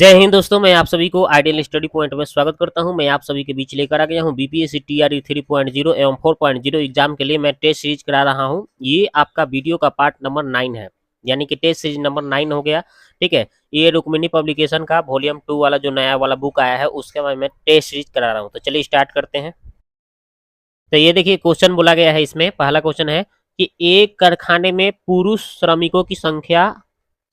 जय हिंद दोस्तों, मैं आप सभी को आइडियल स्टडी पॉइंट में स्वागत करता हूं। मैं आप सभी के बीच लेकर आ गया हूं बीपीएससी टीआरई 3.0 एवं 4.0 एग्जाम के लिए मैं टेस्ट सीरीज करा रहा हूं। ये आपका वीडियो का पार्ट नंबर 9 है, यानी कि टेस्ट सीरीज नंबर 9 हो गया। ठीक है, ये रुक्मिणी पब्लिकेशन का वॉल्यूम 2 वाला जो नया वाला बुक आया है उसके बाद मैं टेस्ट सीरीज करा रहा हूँ। तो चलिए स्टार्ट करते हैं। तो ये देखिए क्वेश्चन बोला गया है, इसमें पहला क्वेश्चन है कि एक कारखाने में पुरुष श्रमिकों की संख्या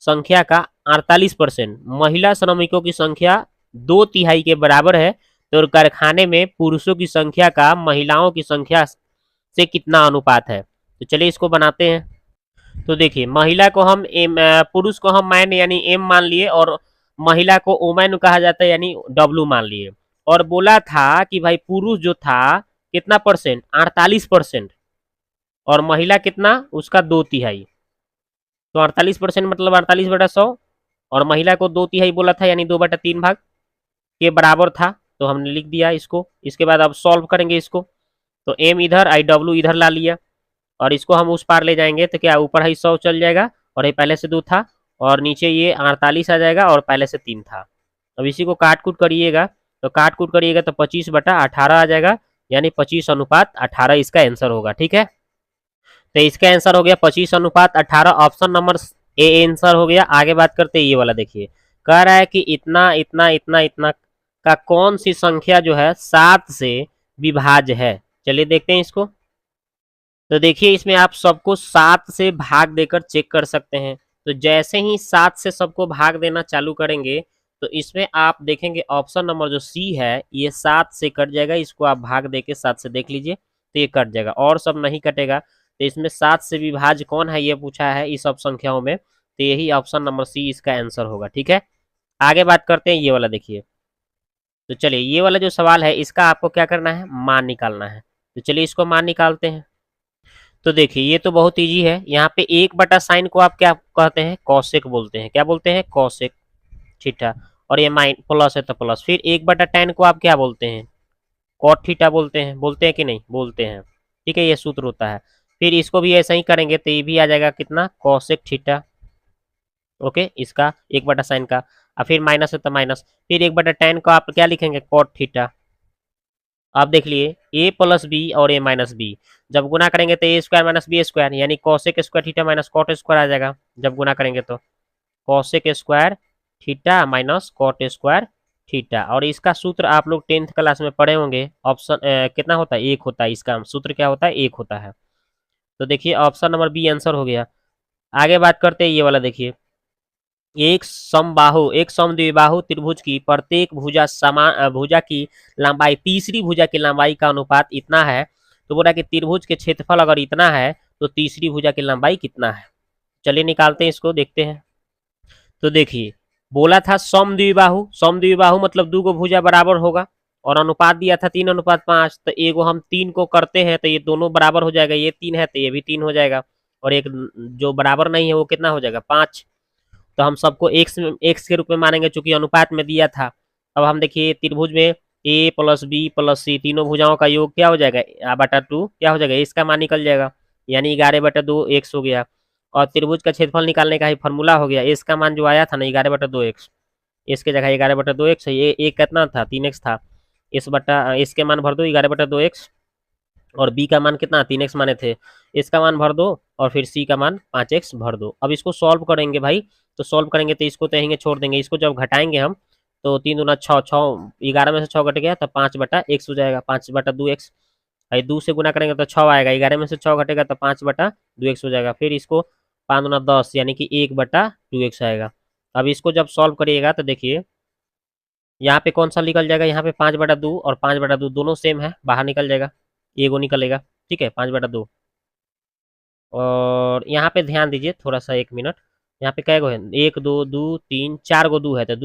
संख्या का 48%, महिला श्रमिकों की संख्या 2/3 के बराबर है। तो कारखाने में पुरुषों की संख्या का महिलाओं की संख्या से कितना अनुपात है। तो चलिए इसको बनाते हैं। तो देखिए, महिला को हम एम, पुरुष को हम मैन यानी एम मान लिए, और महिला को ओमैन कहा जाता है यानी डब्लू मान लिए। और बोला था कि भाई पुरुष जो था कितना परसेंट, 48%, और महिला कितना, उसका 2/3। तो 48% मतलब 48/100, और महिला को 2/3 बोला था यानी 2/3 भाग के बराबर था। तो हमने लिख दिया इसको। इसके बाद अब सॉल्व करेंगे इसको। तो एम इधर, आई डब्ल्यू इधर ला लिया, और इसको हम उस पार ले जाएंगे तो क्या ऊपर है 100 चल जाएगा, और ये पहले से 2 था, और नीचे ये 48 आ जाएगा, और पहले से 3 था। अब इसी को काट कूट करिएगा, तो काट कूट करिएगा तो 25/18 आ जाएगा, यानी 25/18 इसका आंसर होगा। ठीक है, तो इसका आंसर हो गया 25/18, ऑप्शन नंबर ए आंसर हो गया। आगे बात करते हैं, ये वाला देखिए, कह रहा है कि इतना इतना इतना इतना का कौन सी संख्या जो है 7 से विभाज्य है। चलिए देखते हैं इसको। तो देखिए, इसमें आप सबको 7 से भाग देकर चेक कर सकते हैं। तो जैसे ही 7 से सबको भाग देना चालू करेंगे, तो इसमें आप देखेंगे ऑप्शन नंबर जो सी है ये 7 से कट जाएगा। इसको आप भाग दे के 7 से देख लीजिए, तो ये कट जाएगा, और सब नहीं कटेगा। तो इसमें 7 से विभाज्य कौन है ये पूछा है इस सब संख्याओं में, तो यही ऑप्शन नंबर सी इसका आंसर होगा। ठीक है, आगे बात करते हैं, ये वाला देखिए। तो चलिए, ये वाला जो सवाल है इसका आपको क्या करना है, मान निकालना है। तो चलिए इसको मान निकालते हैं। तो देखिए, ये तो बहुत इजी है। यहाँ पे 1/sin को आप क्या कहते हैं, कॉसेक बोलते हैं। क्या बोलते हैं, कॉसेक। थीटा। और ये माइन प्लस है तो प्लस। फिर 1/tan को आप क्या बोलते हैं, कॉट थीटा बोलते हैं कि नहीं, बोलते हैं। ठीक है, ये सूत्र होता है। फिर इसको भी ऐसा ही करेंगे तो ये भी आ जाएगा कितना, कॉसेक थीटा। ओके, इसका 1/sin का। और फिर माइनस है तो माइनस। फिर 1/tan को आप क्या लिखेंगे, कॉट थीटा। आप देख लिए, ए प्लस बी और ए माइनस बी जब गुना करेंगे तो A square minus B square, यानी cosec square theta minus cot square आ जाएगा जब गुना करेंगे तो। Cosec square theta minus cot square theta. और इसका सूत्र आप लोग 10th क्लास में पढ़े होंगे। ऑप्शन कितना होता है, 1 होता है। इसका सूत्र क्या होता है, 1 होता है। तो देखिए, ऑप्शन नंबर बी आंसर हो गया। आगे बात करते हैं, ये वाला देखिए, एक समद्विबाहु त्रिभुज की प्रत्येक भुजा की लंबाई तीसरी भुजा की लंबाई का अनुपात इतना है। तो बोला कि त्रिभुज के क्षेत्रफल अगर इतना है तो तीसरी भुजा की लंबाई कितना है। चलिए निकालते हैं इसको, देखते हैं। तो देखिए, बोला था समद्विबाहु मतलब दो गो भुजा बराबर होगा, और अनुपात दिया था 3:5। तो एगो हम 3 को करते हैं तो ये दोनों बराबर हो जाएगा, ये 3 है तो ये भी 3 हो जाएगा, और एक जो बराबर नहीं है वो कितना हो जाएगा, 5। तो हम सबको एक्स के रूप में मानेंगे चूंकि अनुपात में दिया था। अब हम देखिए त्रिभुज में ए प्लस बी प्लस सी तीनों भुजाओं का योग क्या हो जाएगा, बटा 2 क्या हो जाएगा, इसका मान निकल जाएगा, यानी 11/2 एक्स हो गया। और त्रिभुज का क्षेत्रफल निकालने का ही फॉर्मूला हो गया, इसका मान जो आया था ना 11/2 एक्स, इसके जगह 11/2 एक्स है। ये एक कितना था, 3x था। इसके मान भर दो 11/2 एक्स, और बी का मान कितना, 3x माने थे, इसका मान भर दो, और फिर सी का मान 5x भर दो। अब इसको सॉल्व करेंगे भाई। तो सॉल्व करेंगे तो इसको तो छोड़ देंगे, इसको जब घटाएंगे हम तो 3 दूना 6, 11 में से 6 घट गया तो 5/x हो जाएगा, 5/2x। भाई 2 से गुना करेंगे तो 6 आएगा, 11 में से 6 घटेगा तो 5/2x हो जाएगा। फिर इसको 5 दूना 10 यानी कि 1/2x आएगा। अब इसको जब सॉल्व करिएगा तो देखिए, यहाँ पे कौन सा निकल जाएगा, यहाँ पे 5/2 और 5/2 दोनों सेम है, बाहर निकल जाएगा, एगो निकलेगा। ठीक है, 5/2। और यहाँ पे ध्यान दीजिए थोड़ा सा, 1 मिनट। यहाँ पे कै गो है, 1 2 3 4 गो दो है, तो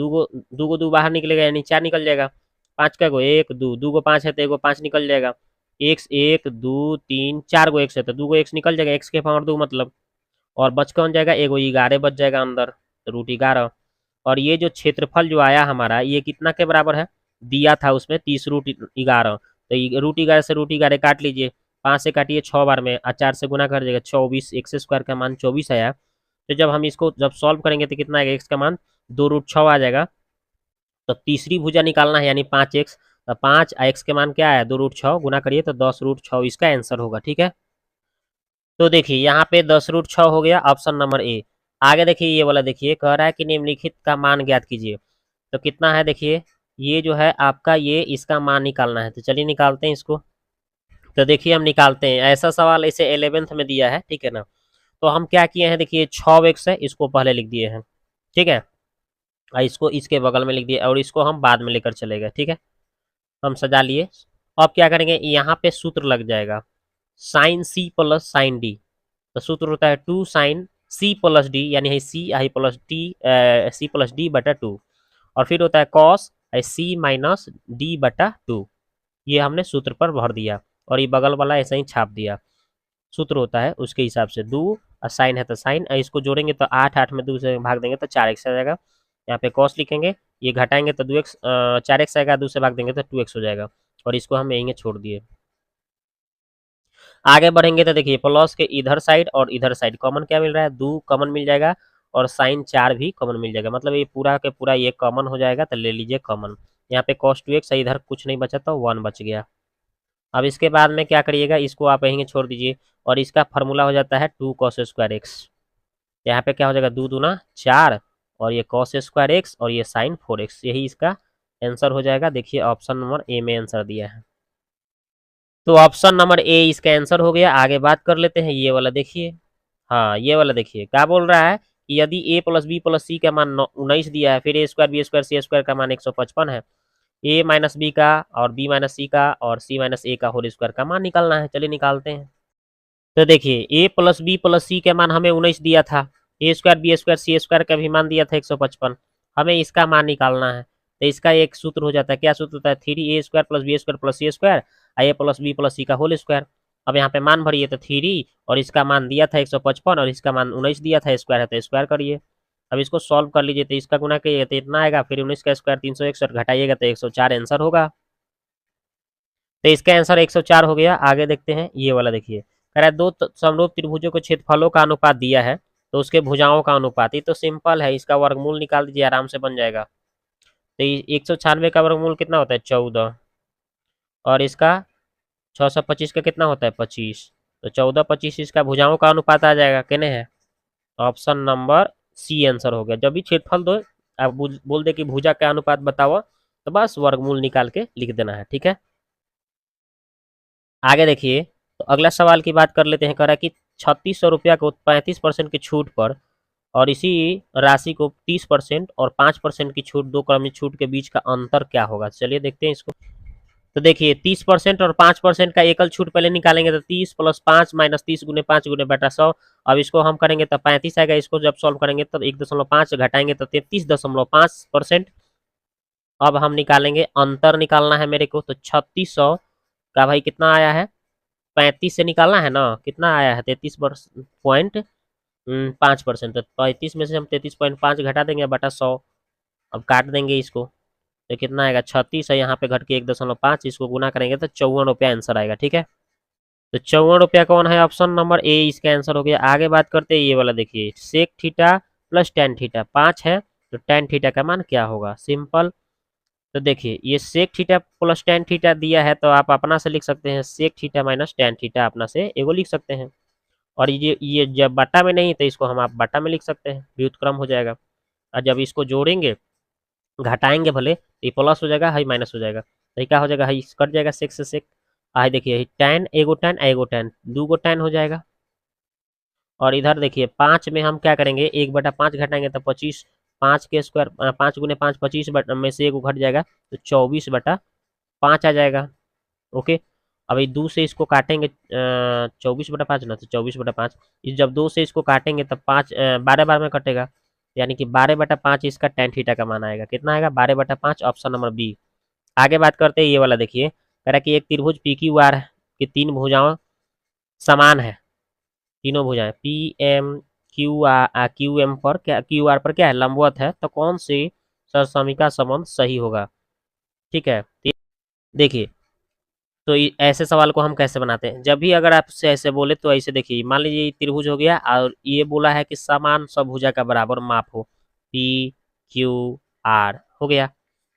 दो बाहर निकलेगा यानी 4 निकल जाएगा। 5 कै गो, 1 2 2 गो 5 है तो एगो 5 निकल जाएगा। एक्स 1 2 3 4 गो एक्स है तो 2 गो एक्स निकल जाएगा, एक्स के पावर 2 मतलब। और बच कौन जाएगा, एगो 11 बच जाएगा अंदर, तो √11। और ये जो क्षेत्रफल जो आया हमारा ये कितना के बराबर है, दिया था उसमें 30√11। तो √11 से √11 काट लीजिए, 5 से काटिए 6 बार में, और 4 से गुना कर देगा 24, एक्स स्क्वायर का मान 24 आया। तो जब हम इसको जब सॉल्व करेंगे तो कितना आएगा, एक्स का मान 2√6 आ जाएगा। तो तीसरी भुजा निकालना है यानी 5x। तो 5 x के मान क्या है 2√6 गुना करिए तो 10√6 इसका आंसर होगा। ठीक है, तो देखिए यहाँ पे 10√6 हो गया ऑप्शन नंबर ए। आगे देखिए ये वाला देखिए कह रहा है कि निम्नलिखित का मान ज्ञात कीजिए। तो कितना है देखिए, ये जो है आपका ये इसका मान निकालना है। तो चलिए निकालते हैं इसको। तो देखिए हम निकालते हैं, ऐसा सवाल इसे 11th में दिया है, ठीक है ना। तो हम क्या किए हैं देखिए 6x है इसको पहले लिख दिए हैं, ठीक है, और इसको इसके बगल में लिख दिए और इसको हम बाद में लेकर चले गए। ठीक है, हम सजा लिए। अब क्या करेंगे यहाँ पे सूत्र लग जाएगा sine C plus sine D. तो सूत्र होता है 2 साइन सी प्लस डी यानी है C I plus D, C plus D बटा 2, और फिर होता है कॉस सी माइनस डी बटा 2। ये हमने सूत्र पर भर दिया और ये बगल वाला ऐसे ही छाप दिया। सूत्र होता है उसके हिसाब से 2 और साइन है तो साइन, इसको जोड़ेंगे तो 8, 8 में 2 से भाग देंगे तो 4x आ जाएगा। यहाँ पे कॉस लिखेंगे, ये घटाएंगे तो 2x 4x आएगा, 2 से भाग देंगे तो 2x हो जाएगा, और इसको हम यहीं छोड़ दिए। आगे बढ़ेंगे तो देखिए प्लस के इधर साइड और इधर साइड कॉमन क्या मिल रहा है 2 कॉमन मिल जाएगा, और साइन 4 भी कॉमन मिल जाएगा, मतलब ये पूरा के पूरा ये कॉमन हो जाएगा। तो ले लीजिए कॉमन, यहाँ पे cos 2x है, इधर कुछ नहीं बचा तो 1 बच गया। अब इसके बाद में क्या करिएगा, इसको आप यहीं छोड़ दीजिए और इसका फार्मूला हो जाता है 2 cos स्क्वायर एक्स। यहाँ पे क्या हो जाएगा 2 दूना 4 और ये cos स्क्वायर एक्स और ये साइन 4x, यही इसका आंसर हो जाएगा। देखिए ऑप्शन नंबर ए में आंसर दिया है, तो ऑप्शन नंबर ए इसका आंसर हो गया। आगे बात कर लेते हैं ये वाला देखिए, हाँ ये वाला देखिए क्या बोल रहा है कि यदि a plus B plus C का मान 19 दिया है, फिर ए स्क्वायर बी स्क्वायर सी स्क्वायर का मान 155 है, a माइनस बी का और b माइनस सी का और c माइनस ए का होल स्क्वायर का मान निकालना है। चलिए निकालते हैं। तो देखिए a plus B plus C का मान हमें 19 दिया था, ए स्क्वायर बी स्क्वायर सी स्क्वायर का भी मान दिया था 155, हमें इसका मान निकालना है। तो इसका एक सूत्र हो जाता है, क्या सूत्र होता है 3a square plus B square plus C square A plus B plus C का होल स्क्वायर। अब यहाँ पे मान भरिए तो 3 और इसका मान दिया था 155 और इसका मान 19 दिया था, स्क्वायर है तो स्क्वायर करिए। अब इसको सॉल्व कर लीजिए, तो इसका गुना करिए तो इतना आएगा, फिर 19 का स्क्वायर 361 घटाइएगा तो 104 आंसर होगा। तो इसका आंसर 104 हो गया। आगे देखते हैं ये वाला देखिए, कह रहा है दो समरूप त्रिभुजों के क्षेत्रफलों का अनुपात दिया है तो उसके भुजाओं का अनुपात, ये तो सिंपल है, इसका वर्गमूल निकाल दीजिए आराम से बन जाएगा। तो 196 का वर्गमूल कितना होता है 14, और इसका 625 का कितना होता है 25, तो 14 25 इसका भुजाओं का अनुपात आ जाएगा। कहने हैं ऑप्शन नंबर सी आंसर हो गया। जब भी क्षेत्रफल दो आप बोल दे कि भुजा का अनुपात बताओ तो बस वर्गमूल निकाल के लिख देना है, ठीक है। आगे देखिए, तो अगला सवाल की बात कर लेते हैं। कह रहा है कि 3600 रुपया को 35% की छूट पर और इसी राशि को 30% और 5% की छूट, दो क्रमिक छूट के बीच का अंतर क्या होगा। चलिए देखते हैं इसको। तो देखिए 30% और 5% का एकल छूट पहले निकालेंगे तो 30 प्लस 5 माइनस 30 गुने 5 गुने बटा 100। अब इसको हम करेंगे तो 35 आएगा, इसको जब सॉल्व करेंगे तो 1.5 घटाएंगे तो 33.5%। अब हम निकालेंगे अंतर, निकालना है मेरे को, तो 3600 का भाई कितना आया है 35 से निकालना है ना, कितना आया है 33.5%। तो 35 में से हम 33.5 घटा देंगे बटा 100। अब काट देंगे इसको तो कितना आएगा 36 है, यहाँ पे घट के 1.5, इसको गुना करेंगे तो 54 रुपया आंसर आएगा, ठीक है। तो 54 रुपया कौन है, ऑप्शन नंबर ए इसका आंसर हो गया। आगे बात करते हैं ये वाला देखिए, sec theta plus tan theta 5 है तो टेन थीटा का मान क्या होगा, सिंपल। तो देखिए ये sec theta plus tan theta दिया है तो आप अपना से लिख सकते हैं sec theta minus tan theta, अपना से एगो लिख सकते हैं। और ये जब बटा में नहीं तो इसको हम आप बटा में लिख सकते हैं, व्युत्क्रम हो जाएगा। और जब इसको जोड़ेंगे घटाएंगे भले तो ये प्लस हो जाएगा, हाई माइनस हो जाएगा, तो क्या हो जाएगा, हाई कट जाएगा सेक से सेक। हाई देखिए टेन एगो टेन दो गो टेन हो जाएगा। और इधर देखिए 5 में हम क्या करेंगे 1/5 घटाएंगे तो 25, 5 के स्क्वायर 5 गुने 5 25 में से एगो घट जाएगा तो 24/5 आ जाएगा। ओके, अब ये 2 से इसको काटेंगे 24/5 ना, तो 24/5 इस जब 2 से इसको काटेंगे तब 5 12 बार में कटेगा, यानी कि 12/5 इसका टेन थीटा का मान आएगा। कितना आएगा 12/5, ऑप्शन नंबर बी। आगे बात करते हैं ये वाला देखिए, कह रहा है कि एक त्रिभुज पी क्यू आर की 3 भुजाओं समान है, तीनों भुजाएं पी एम क्यू एम पर क्या क्यू आर पर क्या है लंबवत है, तो कौन सी समसमिका संबंध सही होगा। ठीक है, देखिए तो ऐसे सवाल को हम कैसे बनाते हैं, जब भी अगर आपसे ऐसे बोले तो ऐसे देखिए, मान लीजिए ये त्रिभुज हो गया और ये बोला है कि समान सब भुजा का बराबर माप हो, पी क्यू आर हो गया।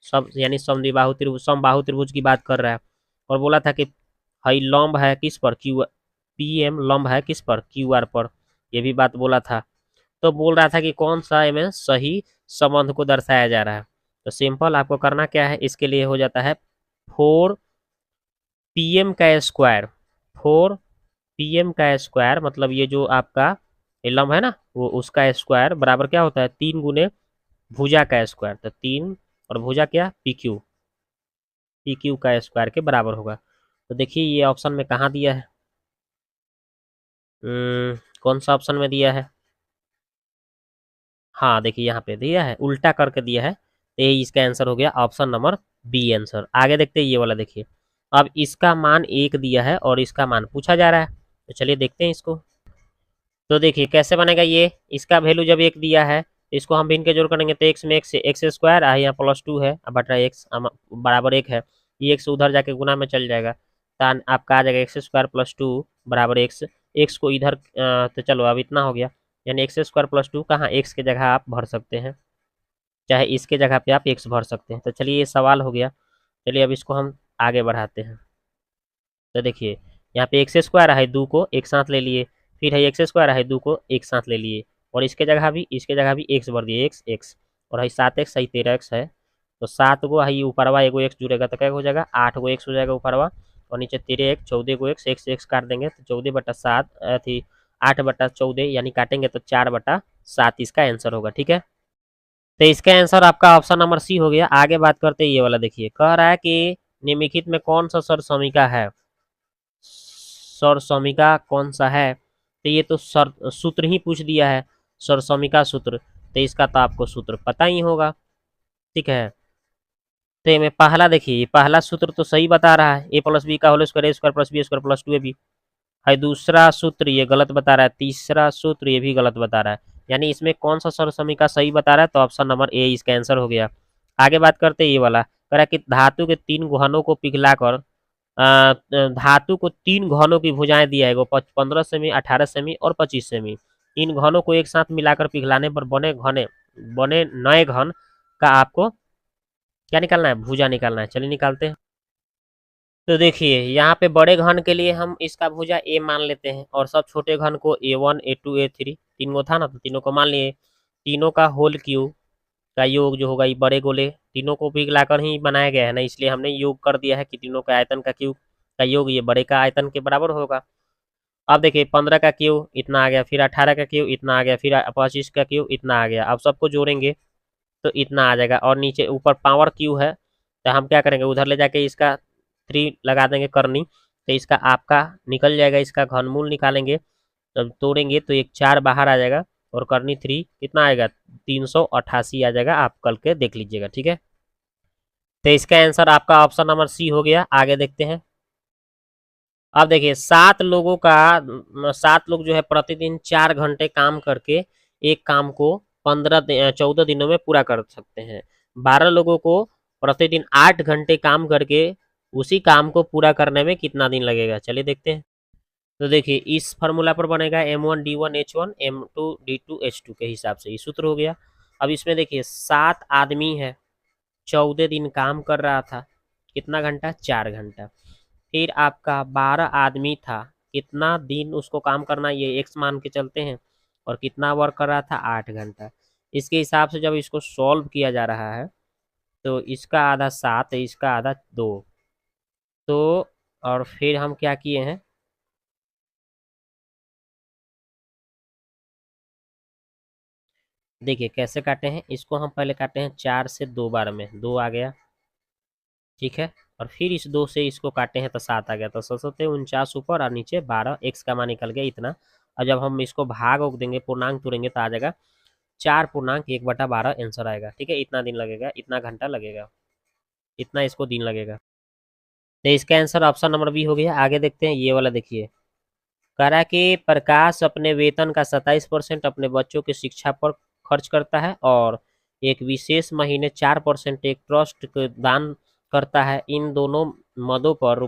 सब यानी समद्विबाहु त्रिभुज समबाहु त्रिभुज की बात कर रहा है। और बोला था कि हई लंब है किस पर, क्यू पी एम लंब है किस पर, क्यू आर पर, ये भी बात बोला था। तो बोल रहा था कि कौन सा में सही संबंध को दर्शाया जा रहा है। तो सिंपल आपको करना क्या है, इसके लिए हो जाता है 4 PM का स्क्वायर, 4 PM का स्क्वायर मतलब ये जो आपका ये लंब है ना, वो उसका स्क्वायर बराबर क्या होता है 3 गुने भुजा का स्क्वायर। तो 3 और भुजा क्या पी क्यू का स्क्वायर के बराबर होगा। तो देखिए ये ऑप्शन में कहाँ दिया है, कौन सा ऑप्शन में दिया है, हाँ देखिए यहाँ पे दिया है, उल्टा करके दिया है। तो ये इसका आंसर हो गया ऑप्शन नंबर बी आंसर। आगे देखते हैं ये वाला, देखिए अब इसका मान 1 दिया है और इसका मान पूछा जा रहा है। तो चलिए देखते हैं इसको। तो देखिए कैसे बनेगा ये, इसका वैल्यू जब 1 दिया है तो इसको हम भिन्न के जोड़ करेंगे तो एक्स में एक्स स्क्वायर यहाँ +2 है बटा एक्स बराबर 1 है। ये एक्स उधर जाके गुना में चल जाएगा, तो आपका आ जाएगा x² + 2 बराबर एक्स। एक्स को इधर तो चलो अब इतना हो गया, यानी x² + 2 कहाँ एक्स के जगह आप भर सकते हैं, चाहे इसके जगह पे आप एक्स भर सकते हैं। तो चलिए ये सवाल हो गया। चलिए अब इसको हम आगे बढ़ाते हैं। तो देखिए यहाँ पे x² है 2 को एक साथ ले लिए, फिर है x² है 2 को एक साथ ले लिए, और इसके जगह भी एक्स भर दिए, एक्स एक्स, और है 7x है 13x है। तो 7 गो है ऊपरवा एगो एक्स जुड़ेगा तो क्या हो जाएगा 8 गो एक्स हो जाएगा ऊपरवा, और नीचे 13x 14 गो एक्स, एक्स एक्स काट देंगे तो 14/7 थी 8/14 यानी काटेंगे तो 4/7 इसका आंसर होगा। ठीक है, तो इसका आंसर आपका ऑप्शन नंबर सी हो गया। आगे बात करते हैं ये वाला, देखिए कह रहा है कि निम्नलिखित में कौन सा सरसमिका है, सरसमिका कौन सा है। तो ये तो सर सूत्र ही पूछ दिया है, सरसमिका सूत्र, तो इसका तो आपको सूत्र पता ही होगा। ठीक है, तो में पहला देखिए पहला सूत्र तो सही बता रहा है, a+b² A² + b² + 2ab है। दूसरा सूत्र ये गलत बता रहा है, तीसरा सूत्र ये भी गलत बता रहा है, यानी इसमें कौन सा सरसमिका सही बता रहा है, तो ऑप्शन नंबर ए इसका आंसर हो गया। आगे बात करते हैं ये वाला, कह रहा है कि धातु के 3 घनों को पिघलाकर धातु को 3 घनों की भुजाएं दिया है, 15 सेमी, 18 सेमी और 25 सेमी। इन घनों को एक साथ मिलाकर पिघलाने पर बने नए घन का आपको क्या निकालना है, भुजा निकालना है। चलिए निकालते हैं। तो देखिए यहाँ पे बड़े घन के लिए हम इसका भुजा ए मान लेते हैं, और सब छोटे घन को A1 A2 A3 तीन गो था ना, तो तीनों को मान लिए। तीनों का होल क्यूब का योग जो होगा ये बड़े गोले तीनों को पिघलाकर ही बनाया गया है ना, इसलिए हमने योग कर दिया है कि तीनों का आयतन का क्यूब का योग ये बड़े का आयतन के बराबर होगा। अब देखिए 15 का क्यूब इतना आ गया, फिर 18 का क्यूब इतना आ गया, फिर 25 का क्यूब इतना आ गया। अब सबको जोड़ेंगे तो इतना आ जाएगा, और नीचे ऊपर पावर क्यू है, तो हम क्या करेंगे उधर ले जाके इसका 3 लगा देंगे करनी, तो इसका आपका निकल जाएगा, इसका घनमूल निकालेंगे तब तोड़ेंगे तो एक 4 बाहर आ जाएगा, और करनी 3 कितना आएगा 388 आ जाएगा। आप कल के देख लीजिएगा। ठीक है, तो इसका आंसर आपका ऑप्शन नंबर सी हो गया। आगे देखते हैं। अब देखिए 7 लोग जो है प्रतिदिन 4 घंटे काम करके एक काम को 14 दिनों में पूरा कर सकते हैं। 12 लोगों को प्रतिदिन 8 घंटे काम करके उसी काम को पूरा करने में कितना दिन लगेगा, चलिए देखते हैं। तो देखिए इस फार्मूला पर बनेगा M1D1H1 M2D2H2 के हिसाब से ये सूत्र हो गया। अब इसमें देखिए 7 आदमी है, 14 दिन काम कर रहा था, कितना घंटा 4 घंटा। फिर आपका 12 आदमी था, कितना दिन उसको काम करना ये एक्स मान के चलते हैं, और कितना वर्क कर रहा था 8 घंटा। इसके हिसाब से जब इसको सॉल्व किया जा रहा है तो इसका आधा 7 इसका आधा 2, तो और फिर हम क्या किए हैं, देखिए कैसे काटे हैं इसको, हम पहले काटे हैं 4 से 2 बार में 2 आ गया। ठीक है, और फिर इस 2 से इसको काटे हैं तो 7 आ गया, तो 749 ऊपर और नीचे 12, एक्स का मान निकल गया इतना। और जब हम इसको भाग उग देंगे पूर्णांक तोड़ेंगे तो आ जाएगा 4.1/12 आंसर आएगा। ठीक है, इतना दिन लगेगा, इतना घंटा लगेगा, इतना इसको दिन लगेगा। तो इसका आंसर ऑप्शन नंबर बी हो गया। आगे देखते हैं ये वाला, देखिए कह रहा है कि प्रकाश अपने वेतन का 27% अपने बच्चों की शिक्षा पर खर्च करता है, और एक विशेष महीने 4% एक ट्रस्ट को दान करता है। इन दोनों मदों पर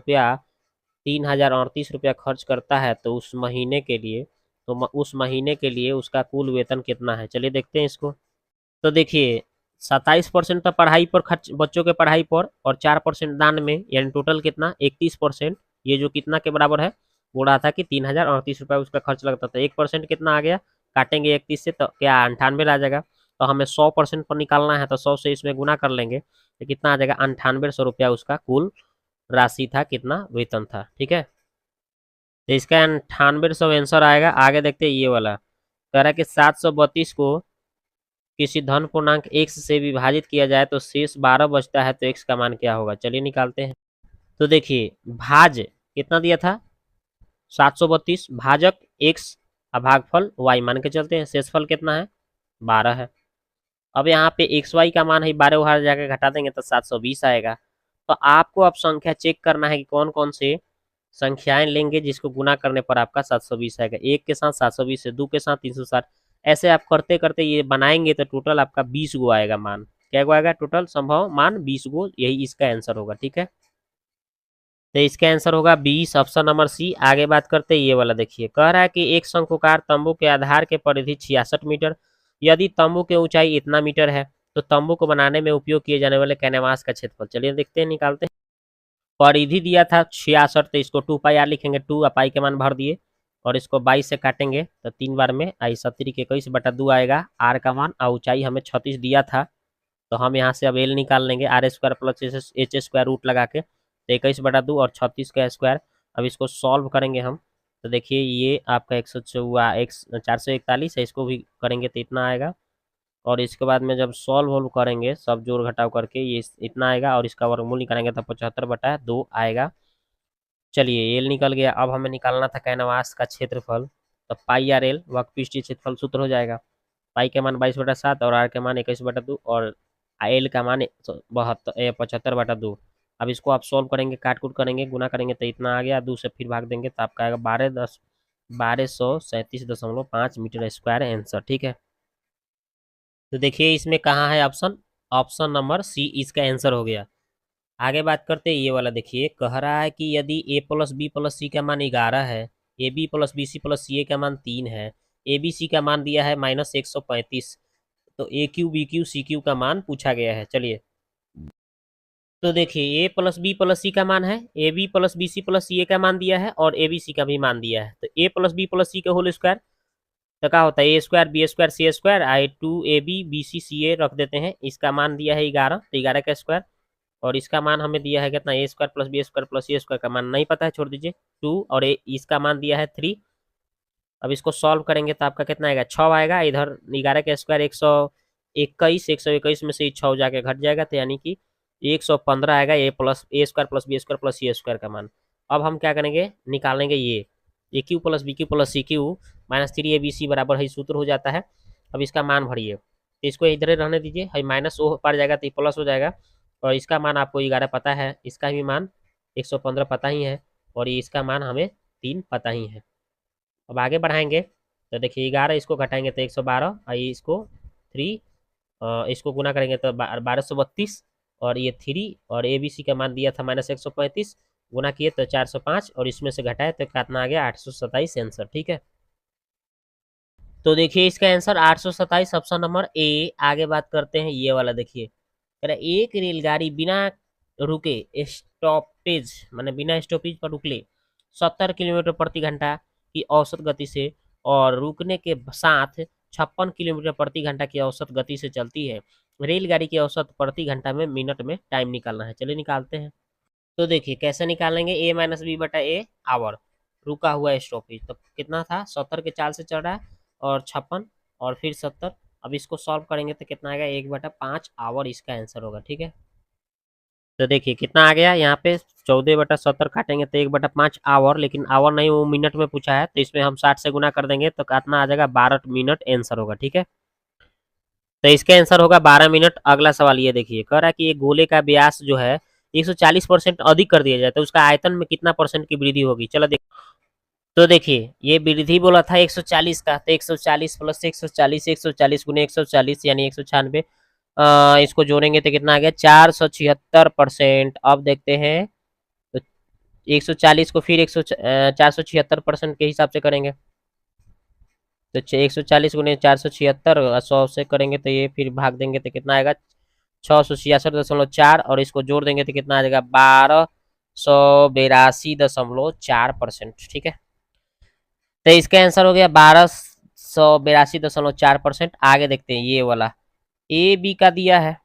₹3038 खर्च करता है, तो उस महीने के लिए उसका कुल वेतन कितना है, चलिए देखते हैं इसको। तो देखिए 27% तो पढ़ाई पर खर्च, बच्चों के पढ़ाई पर, और 4% दान में, यानी टोटल कितना 31%। ये जो कितना के बराबर है, बोल रहा था कि 3038 रुपये उसका खर्च लगता था। 1% कितना आ गया, काटेंगे 31 से तो क्या 98 आ जाएगा। तो हमें 100% पर निकालना है, तो 100 से इसमें गुना कर लेंगे तो कितना आ जाएगा 9800 रुपया उसका कुल राशि था, कितना वेतन था। ठीक है, तो इसका 9800 आंसर आएगा। आगे देखते हैं ये वाला, कह रहा है कि 732 को किसी धन पूर्णांक x से विभाजित किया जाए तो शेष 12 बचता है, तो x का मान क्या होगा, चलिए निकालते हैं। तो देखिए भाज कितना दिया था 732, भाजक x और भागफल y मान के चलते हैं, शेषफल कितना है 12 है। अब यहाँ पे एक्स वाई का मान है 12, बाहर जाकर घटा देंगे तो 720 आएगा। तो आपको अब संख्या चेक करना है कि कौन कौन से संख्याएं लेंगे जिसको गुना करने पर आपका 720 आएगा। एक के साथ 720 है, दो के साथ 360, ऐसे आप करते करते ये बनाएंगे तो टोटल आपका 20 गो आएगा मान। क्या गो आएगा टोटल संभव मान 20 गो, यही इसका आंसर होगा। ठीक है, तो इसका आंसर होगा 20, ऑप्शन नंबर सी। आगे बात करते हैं ये वाला, देखिए कह रहा है कि एक शंकुकार तंबू के आधार के परिधि 66 मीटर, यदि तंबू की ऊंचाई इतना मीटर है तो तंबू को बनाने में उपयोग किए जाने वाले कैनवास का क्षेत्रफल, चलिए देखते हैं निकालते हैं। परिधि दिया था 66, तो इसको 2 पाई आर लिखेंगे, 2 पाई के मान भर दिए और इसको 22 से काटेंगे तो 3 बार में आई 70 21/2 आएगा। आर का मान और ऊंचाई हमें 36 दिया था, तो हम यहाँ से अब एल निकाल लेंगे, R square plus H square root लगा के, तो 21/2 और 36 का स्क्वायर। अब इसको सॉल्व करेंगे हम, तो देखिए ये आपका 441 है, इसको भी करेंगे तो इतना आएगा। और इसके बाद में जब सॉल्व वोल्व करेंगे सब जोड़ घटाव करके ये इतना आएगा, और इसका वर्गमूल निकालेंगे तो 75/2 आएगा। चलिए एल निकल गया। अब हमें निकालना था कैनवास का क्षेत्रफल, तो पाई आर एल वर्कपीस क्षेत्रफल सूत्र हो जाएगा। पाई के मान 22/7 और आर के मान 21/2 और एल का मान 75/2। अब इसको आप सॉल्व करेंगे, काट कूट करेंगे, गुना करेंगे तो इतना आ गया, 2 से फिर भाग देंगे तो आपका आएगा 1237.5 मीटर स्क्वायर आंसर। ठीक है, तो देखिए इसमें कहाँ है ऑप्शन, ऑप्शन नंबर सी इसका आंसर हो गया। आगे बात करते हैं ये वाला, देखिए कह रहा है कि यदि a plus B plus C का मान 11 है, A B plus B C plus C A का मान 3 है, ए बी सी का मान दिया है -135, तो A cube B cube C cube का मान पूछा गया है। चलिए तो देखिए A plus B plus C का मान है, A B plus B C plus C A का मान दिया है और ए बी सी का भी मान दिया है। तो ए प्लस बी प्लस सी का होल स्क्वायर, तो क्या होता है ए स्क्वायर बी स्क्वायर सी स्क्वायर आई 2ab bc ca रख देते हैं। इसका मान दिया है 11, तो 11 का स्क्वायर, और इसका मान हमें दिया है कितना A square plus B square plus C square का मान नहीं पता है, छोड़ दीजिए 2, और इसका मान दिया है 3। अब इसको सॉल्व करेंगे तो आपका कितना आएगा 6 आएगा। इधर 11 का स्क्वायर 121 में से 6 जाके घट जाएगा, तो यानी कि 115 आएगा A square plus B square plus C square का मान। अब हम क्या करेंगे, निकालेंगे ये A cube plus B cube plus C cube -3abc बराबर है सूत्र हो जाता है। अब इसका मान भरिए, तो इसको इधर ही रहने दीजिए, है माइनस ओ पड़ जाएगा तो प्लस हो जाएगा। और इसका मान आपको 11 पता है, इसका भी मान 115 पता ही है, और ये इसका मान हमें 3 पता ही है। अब आगे बढ़ाएंगे तो देखिए 11 इसको घटाएंगे तो 112, और इसको 3, इसको गुना करेंगे तो 1232, और ये 3, और ए बी सी का मान दिया था -135, गुना किए तो 405, और इसमें से घटाए तो कितना आ गया 827 आंसर। ठीक है, तो देखिए इसका आंसर 827 ऑप्शन नंबर ए। आगे बात करते हैं ये वाला, देखिए एक रेलगाड़ी बिना रुके स्टॉपेज माने बिना स्टॉपेज पर रुकले 70 किलोमीटर प्रति घंटा की औसत गति से और रुकने के साथ 56 किलोमीटर प्रति घंटा की औसत गति से चलती है। रेलगाड़ी की औसत प्रति घंटा में मिनट में टाइम निकालना है, चलिए निकालते हैं। तो देखिए कैसे निकालेंगे, ए माइनस बी बटा ए आवर, रुका हुआ स्टॉपेज तो कितना था 70 के चाल से चल रहा है और 56 और फिर 70। अब इसको सॉल्व करेंगे तो कितना आएगा 1/5 आवर इसका आंसर होगा। ठीक है, तो देखिए कितना आ गया यहाँ पे 14/70 काटेंगे तो 1/5 आवर, लेकिन आवर नहीं वो मिनट में पूछा है, तो इसमें हम 60 से गुना कर देंगे तो कितना आ जाएगा 12 मिनट आंसर होगा। ठीक है, तो इसका आंसर होगा 12 मिनट। अगला सवाल ये देखिए, कह रहा है कि ये गोले का व्यास जो है 140% अधिक कर दिया जाए तो उसका आयतन में कितना परसेंट की वृद्धि होगी। चलो देख, तो देखिए ये वृद्धि बोला था 140 का, तो 140 प्लस 140 140 गुने 140 यानी 196, इसको जोड़ेंगे तो कितना आ गया 476%। अब देखते हैं तो 140 को फिर 476% के हिसाब से करेंगे, तो 140 गुने 476 100 से करेंगे तो ये फिर भाग देंगे तो कितना आएगा 666.4 और इसको जोड़ देंगे तो कितना आ जाएगा 1282.4%। ठीक है, तो इसका आंसर हो गया 1282.4%। आगे देखते हैं ये वाला ए बी का दिया है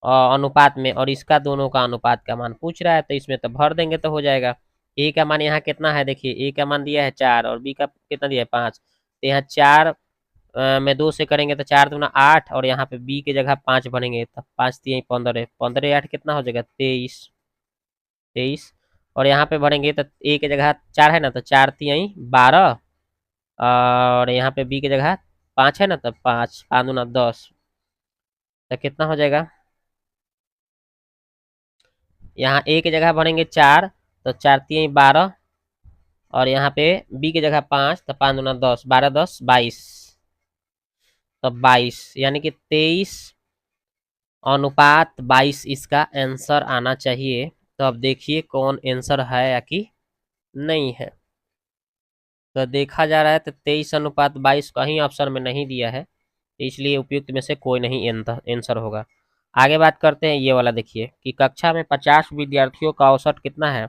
अनुपात में, और इसका दोनों का अनुपात का मान पूछ रहा है, तो इसमें तो भर देंगे तो हो जाएगा। ए का मान यहाँ कितना है, देखिए ए का मान दिया है 4 और बी का कितना दिया है 5, तो यहाँ 4 में 2 से करेंगे तो 4 दूना 8, और यहाँ पे बी की जगह 5 भरेंगे तो 5 3 15, 15 8 कितना हो जाएगा 23, 23, और यहाँ पे भरेंगे तो ए की जगह 4 है ना, तो 4 3 12, और यहाँ पे बी की जगह 5 है ना, तो 5 5 दूना 10, तो कितना हो जाएगा, यहाँ ए की जगह भरेंगे 4, तो 4 3 12, और यहाँ पे बी की जगह 5, तो 5 दूना 10, 12 10 22, तो 22 यानी कि 23:22 इसका आंसर आना चाहिए। तो अब देखिए कौन आंसर है या कि नहीं है। तो देखा जा रहा है तो 23:22 कहीं ऑप्शन में नहीं दिया है, तो इसलिए उपयुक्त में से कोई नहीं आंसर होगा। आगे बात करते हैं ये वाला, देखिए कि कक्षा में 50 विद्यार्थियों का औसत कितना है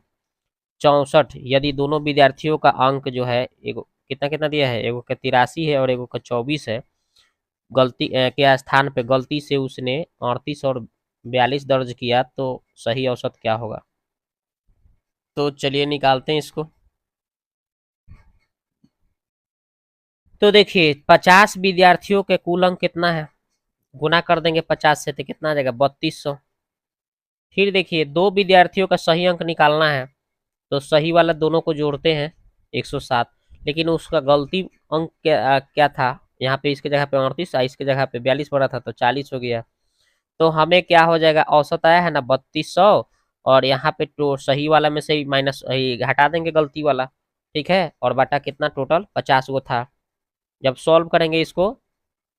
64, यदि दोनों विद्यार्थियों का अंक जो है एगो कितना कितना दिया है, एगो का 83 है और एगो का 24 है, गलती के स्थान पे गलती से उसने 38 और 42 दर्ज किया, तो सही औसत क्या होगा। तो चलिए निकालते हैं इसको। तो देखिए 50 विद्यार्थियों के कुल अंक कितना है, गुना कर देंगे 50 से तो कितना आ जाएगा 3200। फिर देखिए 2 विद्यार्थियों का सही अंक निकालना है, तो सही वाला दोनों को जोड़ते हैं 107, लेकिन उसका गलती अंक क्या था, यहाँ पे इसके जगह पे 38, इसके जगह पे 42 पड़ा था तो 40 हो गया। तो हमें क्या हो जाएगा, औसत आया है ना 3200, और यहाँ पे तो सही वाला में से माइनस हटा देंगे गलती वाला, ठीक है, और बटा कितना टोटल 50 गो था। जब सॉल्व करेंगे इसको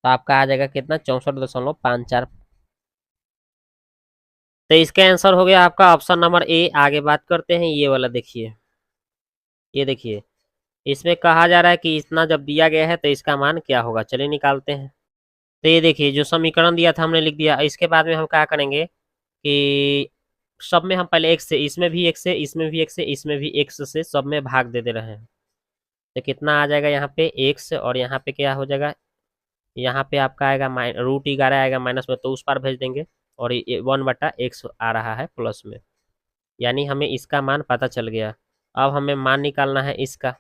तो आपका आ जाएगा कितना 64.54। तो इसका आंसर हो गया आपका ऑप्शन नंबर ए। आगे बात करते हैं ये वाला, देखिए ये देखिए इसमें कहा जा रहा है कि इतना जब दिया गया है तो इसका मान क्या होगा, चलिए निकालते हैं। तो ये देखिए जो समीकरण दिया था हमने लिख दिया, इसके बाद में हम क्या करेंगे कि सब में हम पहले x से, इसमें भी x से, इसमें भी x से, इसमें भी x से सब में भाग दे दे रहे हैं, तो कितना आ जाएगा यहाँ पे x, और यहाँ पे क्या हो जाएगा, यहाँ पे आपका आएगा √11 आएगा माइनस में, तो उस पार भेज देंगे, और ये 1/x आ रहा है प्लस में, यानी हमें इसका मान पता चल गया। अब हमें मान निकालना है इसका,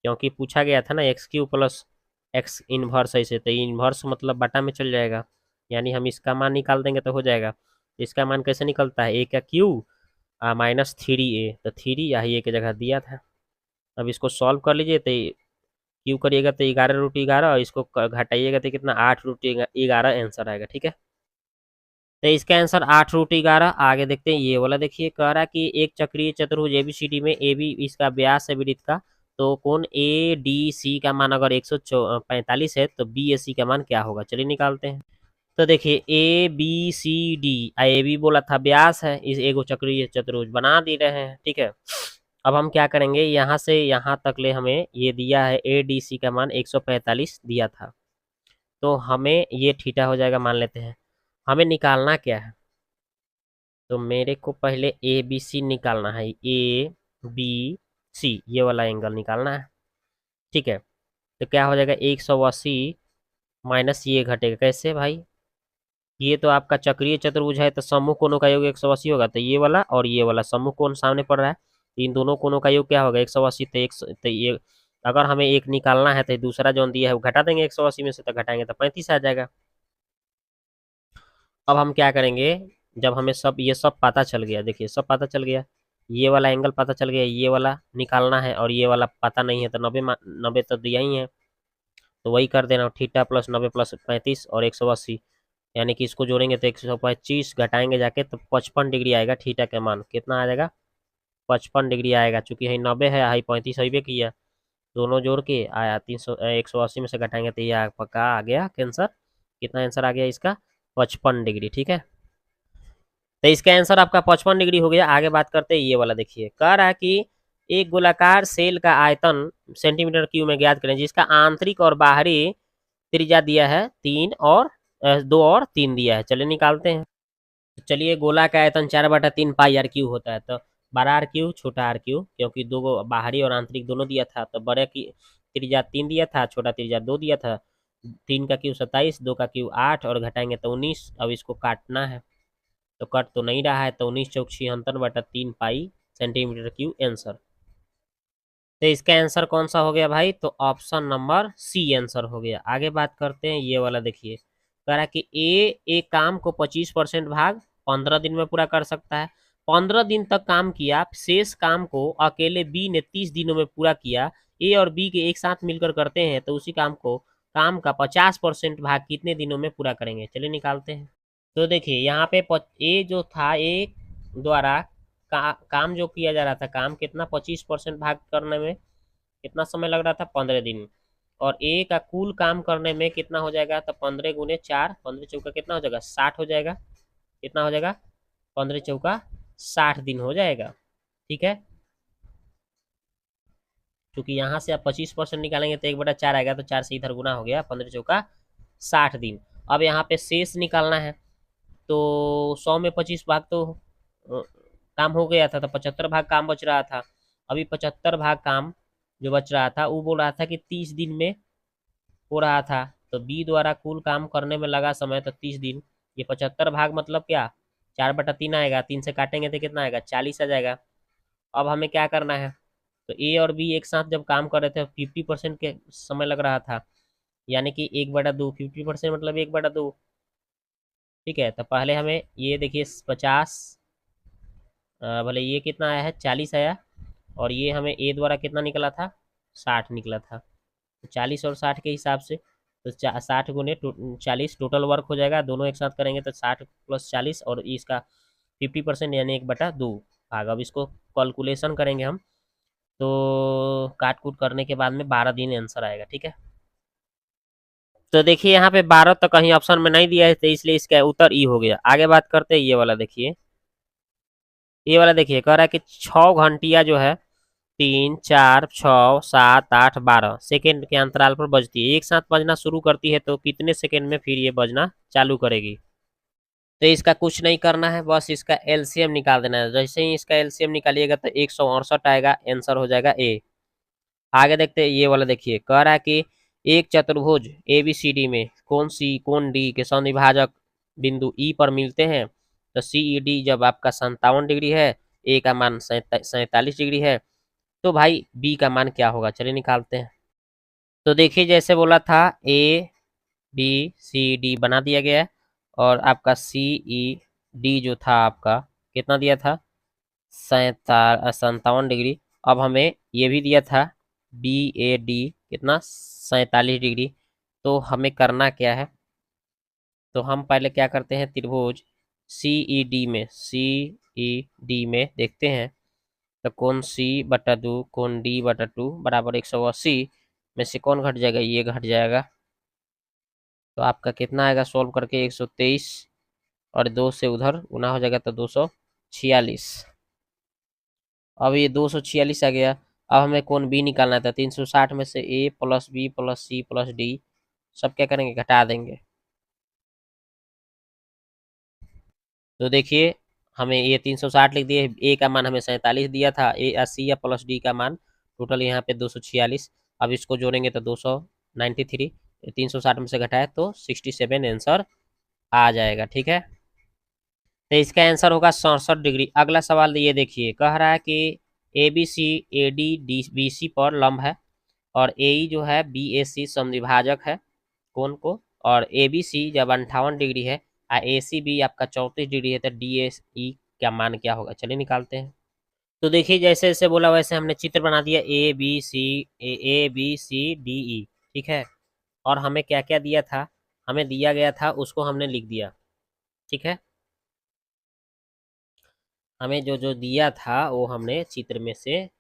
क्योंकि पूछा गया था ना x³ प्लस x इनवर्स ऐसे, तो इनवर्स मतलब बटा में चल जाएगा, यानी हम इसका मान निकाल देंगे तो हो जाएगा। इसका मान कैसे निकलता है, a का क्यू माइनस 3a, तो 3 यही a की जगह दिया था। अब इसको सॉल्व कर लीजिए, तो क्यू करिएगा तो 11√11, और इसको घटाइएगा तो कितना 8√11 आंसर आएगा। ठीक है, तो इसका आंसर 8√11। आगे देखते हैं ये वाला, देखिए कह रहा है कि एक चक्रीय चतुर्भुज एबीसीडी में ए बी इसका व्यास है वृत्त का, तो कोण ए डी सी का मान अगर 145 है तो बी ए सी का मान क्या होगा, चलिए निकालते हैं। तो देखिए A B C D, A B बोला था व्यास है, इस एगो चक्रीय चतुर्भुज बना दे रहे हैं। ठीक है, अब हम क्या करेंगे, यहाँ से यहाँ तक ले हमें ये दिया है ए डी सी का मान 145 दिया था, तो हमें ये थीटा हो जाएगा मान लेते हैं। हमें निकालना क्या है, तो मेरे को पहले ए बी सी निकालना है, ए बी सी ये वाला एंगल निकालना है। ठीक है, तो क्या हो जाएगा 180 माइनस ये घटेगा कैसे भाई, ये तो आपका चक्रीय चतुर्भुज है, तो समूह कोणों का योग 180 होगा, तो ये वाला और ये वाला समूह कोण सामने पड़ रहा है, इन दोनों कोणों का योग क्या होगा 180, तो ये अगर हमें एक निकालना है तो दूसरा जो दिया है वो घटा देंगे 180 में से, तो घटाएंगे तो 35 आ जाएगा। अब हम क्या करेंगे, जब हमें सब ये सब पता चल गया, देखिए सब पता चल गया, ये वाला एंगल पता चल गया, ये वाला निकालना है, और ये वाला पता नहीं है, तो 90 तो दिया ही है, तो वही कर देना, थीटा प्लस 90 प्लस 35 और 180, यानी कि इसको जोड़ेंगे तो 125 घटाएंगे जाके तो 55 डिग्री आएगा। थीटा का मान कितना आ जाएगा 55 डिग्री आएगा, चूंकि यही 90 है, यही 35 है किया, दोनों जोड़ के आया 180 में से घटाएंगे तो ये पक्का आ गया आंसर। कितना आंसर आ गया इसका 55 डिग्री। ठीक है, तो इसका आंसर आपका 55 डिग्री हो गया। आगे बात करते हैं ये वाला, देखिए कह रहा है कि एक गोलाकार सेल का आयतन सेंटीमीटर क्यूब में ज्ञात करें, जिसका आंतरिक और बाहरी त्रिज्या दिया है 3 और 2 और 3 दिया है। चलिए निकालते हैं। तो चलिए गोला का आयतन 4/3 पाई आर क्यू होता है। तो बड़ा आर क्यू छोटा आर क्यू, क्योंकि दो गो बाहरी और आंतरिक दोनों दिया था, तो बड़े की त्रिज्या 3 दिया था, छोटा त्रिज्या 2 दिया था। 3 का क्यू 27, 2 का क्यू 8 और घटाएंगे तो 19। अब इसको काटना है, तो कट तो नहीं रहा है, तो 19 चौक 76/3 पाई सेंटीमीटर क्यू आंसर। तो इसका आंसर कौन सा हो गया भाई? तो ऑप्शन नंबर सी आंसर हो गया। आगे बात करते हैं, ये वाला देखिए, कह रहा है कि ए एक काम को 25% भाग 15 दिन में पूरा कर सकता है। 15 दिन तक काम किया, शेष काम को अकेले बी ने 30 दिनों में पूरा किया। ए और बी के एक साथ मिलकर करते हैं, तो उसी काम का 50% भाग कितने दिनों में पूरा करेंगे? चलिए निकालते हैं। तो देखिए यहाँ पे ए जो था, ए द्वारा काम जो किया जा रहा था, काम कितना 25% भाग करने में कितना समय लग रहा था? 15 दिन। और ए का कुल काम करने में कितना हो जाएगा? तो 15 गुने 4, 15 चौका कितना हो जाएगा? 60 हो जाएगा। कितना हो जाएगा? 15 चौका 60 दिन हो जाएगा। ठीक है, क्योंकि यहाँ से आप 25% निकालेंगे तो 1/4 आएगा, तो 4 से इधर गुना हो गया, 15 चौका 60 दिन। अब यहाँ पे शेष निकालना है, तो 100 में 25 भाग तो काम हो गया था, तो 75 भाग काम बच रहा था। अभी 75 भाग काम जो बच रहा था, वो बोल रहा था कि 30 दिन में हो रहा था। तो बी द्वारा कुल काम करने में लगा समय तो 30 दिन। ये 75 भाग मतलब क्या? 4/3 आएगा, 3 से काटेंगे तो कितना आएगा? 40 आ जाएगा। अब हमें क्या करना है? तो ए और बी एक साथ जब काम कर रहे थे, 50% के समय लग रहा था, यानी कि 1/2, 50% मतलब 1/2। ठीक है, तो पहले हमें ये देखिए 50, भले ये कितना आया है? 40 आया। और ये हमें ए द्वारा कितना निकला था? 60 निकला था। तो 40 और 60 के हिसाब से, तो 60 गुने 40 टोटल वर्क हो जाएगा। दोनों एक साथ करेंगे तो 60 + 40 और इसका 50% यानी 1/2 भाग। अब इसको कैलकुलेशन करेंगे हम, तो काट कूट करने के बाद में 12 दिन आंसर आएगा। ठीक है, तो देखिए यहाँ पे 12 तो कहीं ऑप्शन में नहीं दिया है, तो इसलिए इसका उत्तर ई हो गया। आगे बात करते हैं, ये वाला देखिए, ये वाला देखिए, कह रहा है कि 6 घंटिया जो है 3, 4, 6, 7, 8, 12 सेकेंड के अंतराल पर बजती है। एक साथ बजना शुरू करती है, तो कितने सेकेंड में फिर ये बजना चालू करेगी? तो इसका कुछ नहीं करना है, बस इसका एलसीएम निकाल देना है। जैसे ही इसका एलसीएम निकालिएगा तो 168 आएगा, आंसर हो जाएगा ए। आगे देखते हैं, ये वाला देखिए, कह रहा है कि एक चतुर्भुज एबीसीडी में कौन सी कौन डी के समद्विभाजक बिंदु ई पर मिलते हैं? तो सी ई डी जब आपका 57 डिग्री है, ए का मान 47 डिग्री है, तो भाई बी का मान क्या होगा? चलिए निकालते हैं। तो देखिए जैसे बोला था, ए बी सी डी बना दिया गया है, और आपका सी ई डी जो था आपका कितना दिया था? 57 डिग्री। अब हमें ये भी दिया था बी ए डी कितना? 47 डिग्री। तो हमें करना क्या है? तो हम पहले क्या करते हैं, त्रिभुज सी ई डी में देखते हैं, तो कौन C/2 कौन D/2 बराबर 180 में से कौन घट जाएगा? ये घट जाएगा। तो आपका कितना आएगा सोल्व करके? 123 और 2 से उधर गुना हो जाएगा, तो 246। अब ये 246 आ गया। अब हमें कौन बी निकालना था? 360 में से A plus B plus C plus D सब क्या करेंगे? घटा देंगे। तो देखिए हमें ये 360 लिख दिए, ए का मान हमें 47 दिया था, ए सी या प्लस डी का मान टोटल यहाँ पे 246। अब इसको जोड़ेंगे तो 293, 360 में से घटाए तो 67 आंसर आ जाएगा। ठीक है, तो इसका आंसर होगा 67 डिग्री। अगला सवाल ये देखिए, कह रहा है कि A B C A D D B C पर लंब है, और ए ई जो है बी ए सी समद्विभाजक है कौन को? और ए बी सी जब 58 डिग्री है, ए सी बी आपका 34 डिग्री है, तो डी ए ई का मान क्या होगा? चलिए निकालते हैं। तो देखिए जैसे जैसे बोला वैसे हमने चित्र बना दिया, ए बी सी डी ई। ठीक है, और हमें क्या क्या दिया था? हमें दिया गया था उसको हमने लिख दिया। ठीक है, हमें जो जो दिया था वो हमने चित्र में से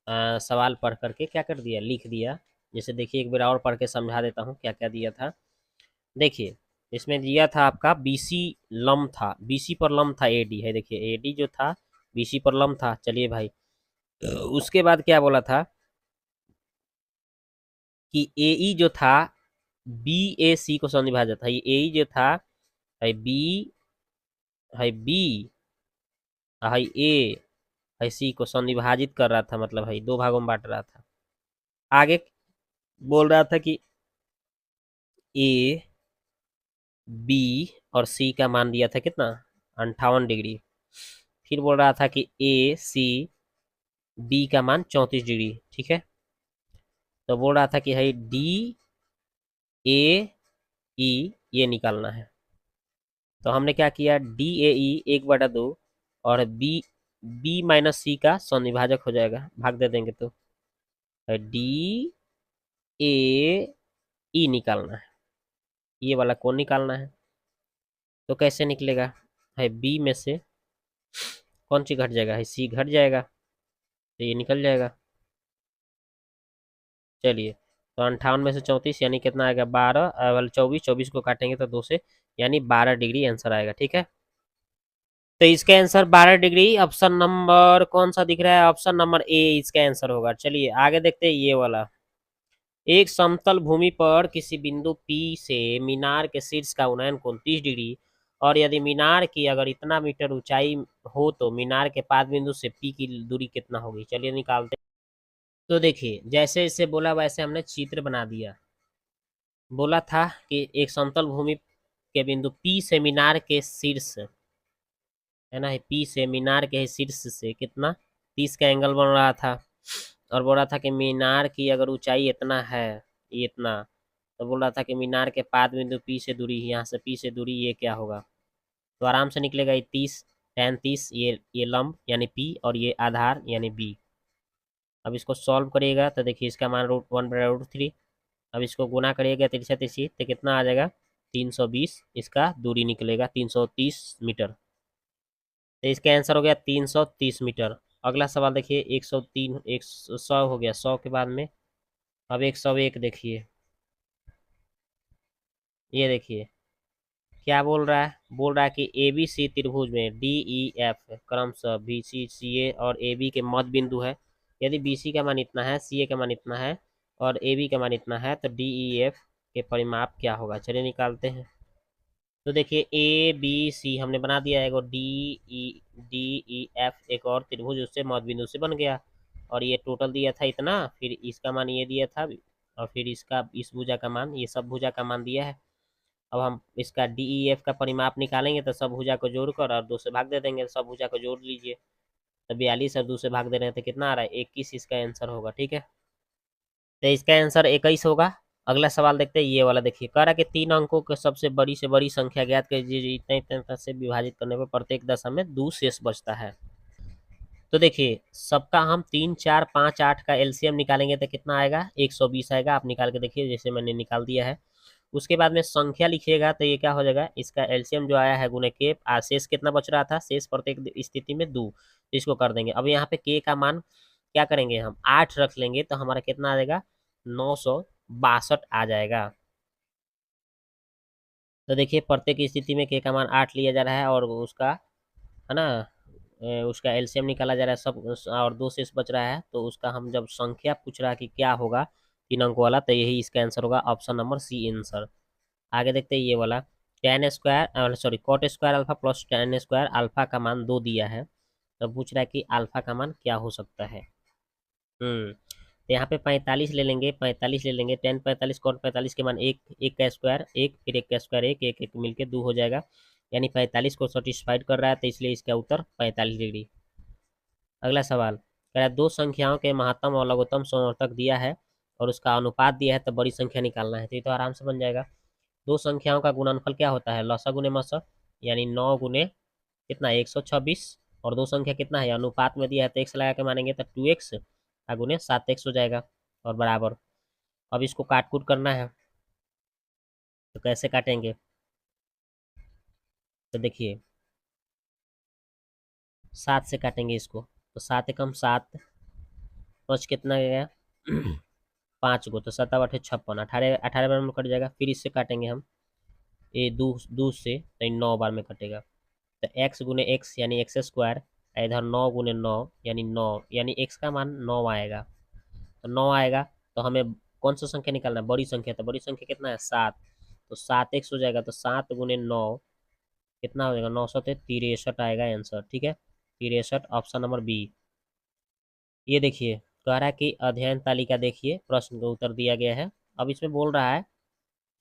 सवाल पढ़ करके क्या कर दिया? लिख दिया। जैसे देखिए एक बार और पढ़ के समझा देता हूँ क्या क्या दिया था। देखिए इसमें दिया था आपका बीसी लम था, बीसी पर लम था एडी है। देखिए एडी जो था बीसी पर लम था। चलिए भाई, उसके बाद क्या बोला था कि एई जो था बी ए सी को सन्निभाजक है, ए जो था है बी, है बी, है ए, है सी को सन्निभाजित कर रहा था, मतलब है दो भागों में बांट रहा था। आगे बोल रहा था कि ए बी और सी का मान दिया था कितना, 58 डिग्री। फिर बोल रहा था कि ए सी बी का मान 34 डिग्री, ठीक है। तो बोल रहा था कि है डी ए ई ये निकालना है। तो हमने क्या किया, डी ए ई 1/2 और बी, बी माइनस सी का सन्निभाजक हो जाएगा, भाग दे देंगे तो डी ए ई निकालना है, ये वाला कौन निकालना है। तो कैसे निकलेगा, है बी में से कौन सी घट जाएगा, है सी घट जाएगा, तो ये निकल जाएगा। चलिए, तो 58 में से 34 यानी कितना आएगा, 12 वाले 24, 24 को काटेंगे तो 2 से, यानी 12 डिग्री आंसर आएगा, ठीक है। तो इसका आंसर 12 डिग्री, ऑप्शन नंबर कौन सा दिख रहा है, ऑप्शन नंबर ए इसका आंसर होगा। चलिए आगे देखते हैं ये वाला। एक समतल भूमि पर किसी बिंदु P से मीनार के शीर्ष का उन्नयन कोण 30 डिग्री, और यदि मीनार की अगर इतना मीटर ऊंचाई हो तो मीनार के पाद बिंदु से P की दूरी कितना होगी। चलिए निकालते हैं। तो देखिए, जैसे जैसे बोला वैसे हमने चित्र बना दिया। बोला था कि एक समतल भूमि के बिंदु P से मीनार के शीर्ष, है ना, P से मीनार के शीर्ष से कितना 30 का एंगल बन रहा था, और बोल रहा था कि मीनार की अगर ऊंचाई इतना है, ये इतना, तो बोल रहा था कि मीनार के पाद बिंदु P से दूरी, यहाँ से P से दूरी ये क्या होगा। तो आराम से निकलेगा ये 30 tan 30, ये लंब यानी P और ये आधार यानी B। अब इसको सॉल्व करिएगा तो देखिए इसका मान √1/√3। अब इसको गुना करिएगा तिरछा तिरछी तो कितना आ जाएगा, 320 इसका दूरी निकलेगा, 330 मीटर। तो इसका आंसर हो गया 330 मीटर। अगला सवाल देखिए, 103, 100 हो गया, 100 के बाद में अब 101 देखिए। ये देखिए क्या बोल रहा है, बोल रहा है कि ए बी सी त्रिभुज में डी ई एफ क्रमशः बी सी सी ए और ए बी के मध्य बिंदु है। यदि बी सी का मान इतना है, सी ए का मान इतना है और ए बी का मान इतना है, तो डी ई एफ के परिमाप क्या होगा। चलिए निकालते हैं। तो देखिए ए बी सी हमने बना दिया है, डी ई एफ एक और त्रिभुज उससे मध्य बिंदु से बन गया, और ये टोटल दिया था इतना, फिर इसका मान ये दिया था, और फिर इसका इस भुजा का मान, ये सब भुजा का मान दिया है। अब हम इसका डी ई एफ का परिमाप निकालेंगे तो सब भुजा को जोड़कर और 2 से भाग दे देंगे, सब भुजा को जोड़ लीजिए। तो 42 और 2 से भाग दे रहे हैं तो कितना आ रहा है, 21 इसका आंसर होगा, ठीक है। तो इसका आंसर 21 होगा। अगला सवाल देखते हैं ये वाला। देखिए कह रहा है कि 3 अंकों के सबसे बड़ी से बड़ी संख्या ज्ञात कीजिए, इतने इतने से विभाजित करने पर प्रत्येक दशा में 2 शेष बचता है। तो देखिए सबका हम 3 4 5 8 का एलसीएम निकालेंगे तो कितना आएगा, 120 आएगा। आप निकाल के देखिए, जैसे मैंने निकाल दिया है। उसके बाद में संख्या लिखिएगा तो ये क्या हो जाएगा, इसका एलसीएम जो आया है गुने के, शेष कितना बच रहा था, शेष प्रत्येक स्थिति में 2, तो इसको कर देंगे। अब यहाँ पे के का मान क्या करेंगे, हम 8 रख लेंगे तो हमारा कितना आ जाएगा, 962 आ जाएगा। तो देखिए प्रत्येक स्थिति में के का मान 8 लिया जा रहा है, और उसका, है ना, उसका एलसीएम निकाला जा रहा है सब, और 2 शेष बच रहा है, तो उसका हम जब संख्या पूछ रहा है कि क्या होगा 3 अंकों वाला, तो यही इसका आंसर होगा, ऑप्शन नंबर सी आंसर। आगे देखते हैं ये वाला। Tan square sorry cot square alpha plus tan square alpha का मान 2 दिया है, तो पूछ रहा है कि अल्फा का मान क्या हो सकता है। तो यहाँ पे 45 ले लेंगे, 45 ले लेंगे, टेन 45 कॉट 45 के मान एक, एक का स्क्वायर एक, फिर एक का स्क्वायर एक, एक एक मिलके 2 हो जाएगा, यानी 45 को सेटिस्फाइड कर रहा है, तो इसलिए इसका उत्तर 45 डिग्री। अगला सवाल कह रहा है दो संख्याओं के महत्तम और लघुत्तम समवर्तक दिया है और उसका अनुपात दिया है, तो बड़ी संख्या निकालना है। तो ये तो आराम से बन जाएगा। दो संख्याओं का गुणनफल क्या होता है, लसा गुने मसा, यानी 9 गुने कितना 126, और दो संख्या कितना है, अनुपात में दिया है तो x लगा के मानेंगे तो 2x गुने 7x हो जाएगा, और बराबर। अब इसको काट कूट करना है, तो कैसे काटेंगे, तो देखिए 7 से काटेंगे इसको, तो 7 एकम 7, 5 कितना गया 5 गो, तो 7 8 56, 18 18 बार में कट जाएगा। फिर इससे काटेंगे हम, ये दो दो से तो 9 बार में कटेगा, तो एक्स गुने एक्स यानी एक्स स्क्वायर, इधर 9 गुने 9 यानी 9, यानी एक्स का मान 9 आएगा। तो 9 आएगा तो हमें कौन सा संख्या निकालना है, बड़ी संख्या। तो बड़ी संख्या कितना है 7, तो 7x हो जाएगा, तो 7 गुने 9 कितना हो जाएगा 963 आएगा आंसर। ठीक है, 63 ऑप्शन नंबर बी। ये देखिए कह रहा है कि अध्ययन तालिका देखिए, प्रश्न का उत्तर दिया गया है। अब इसमें बोल रहा है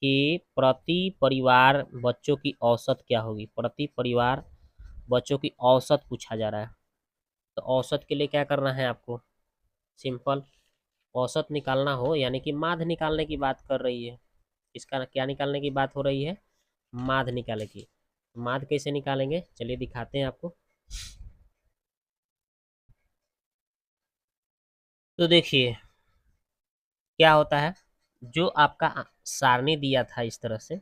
कि प्रति परिवार बच्चों की औसत क्या होगी, प्रति परिवार बच्चों की औसत पूछा जा रहा है। तो औसत के लिए क्या करना है आपको, सिंपल, औसत निकालना हो यानी कि माध्य निकालने की बात कर रही है। इसका क्या निकालने की बात हो रही है, माध्य निकालने की। माध्य कैसे निकालेंगे, चलिए दिखाते हैं आपको। तो देखिए क्या होता है, जो आपका सारणी दिया था, इस तरह से